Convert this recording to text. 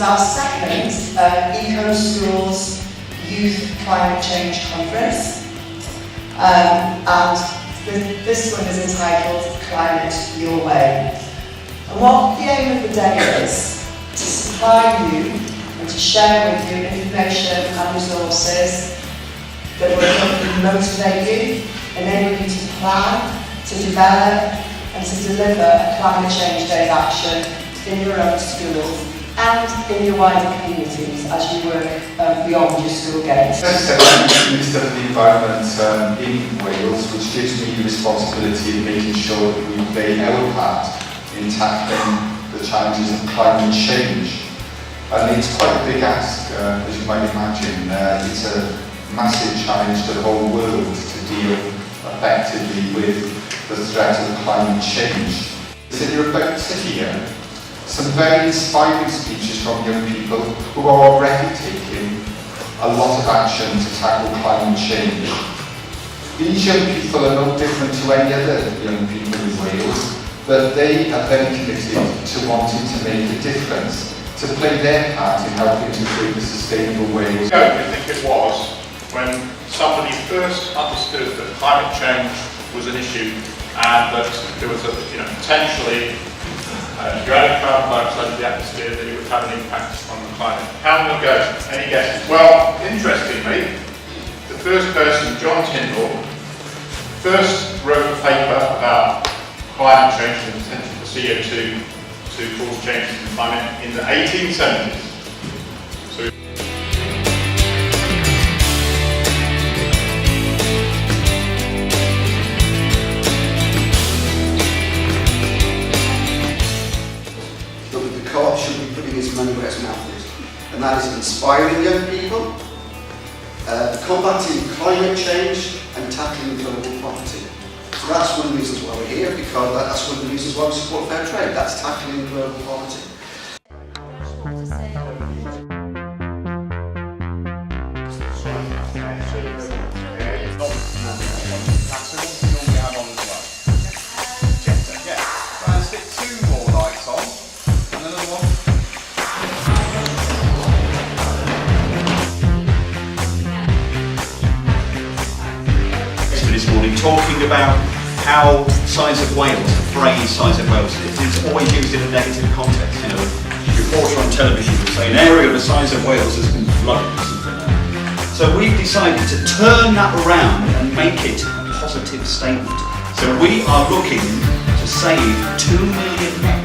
is our second Eco Schools Youth Climate Change Conference, and this one is entitled Climate Your Way. And what the aim of the day is to supply you and to share with you information and resources that will help you motivate you, enable you to plan, to develop and to deliver a climate change day of action in your own schools and in your wider communities as you work beyond your school gates. As Minister for the Environment in Wales, which gives me the responsibility of making sure that we play our part in tackling the challenges of climate change. And it's quite a big ask, as you might imagine. It's a massive challenge to the whole world to deal effectively with the threat of climate change. So you're about to hear some very inspiring speeches from young people who are already taking a lot of action to tackle climate change. These young people are no different to any other young people in Wales, but they are very committed to wanting to make a difference, to play their part in helping to create a sustainable Wales. I think it was when somebody first understood that climate change was an issue and that there was a potentially if you added carbon dioxide to the atmosphere, that it would have an impact on the climate. How long ago? Any guesses? Well, interestingly, the first person, John Tyndall, first wrote a paper about climate change and the potential for CO2 to cause changes in the climate in the 1870s. So should be putting his money where his mouth is, and that is inspiring young people, combating climate change and tackling global poverty. So that's one of the reasons why we're here, because that's one of the reasons why we support fair trade. That's tackling global poverty. This morning talking about how size of Wales, the phrase size of Wales, is always used in a negative context. You know, a reporter on television will say an area the size of Wales has been flooded or something like that. So we've decided to turn that around and make it a positive statement. So we are looking to save 2 million net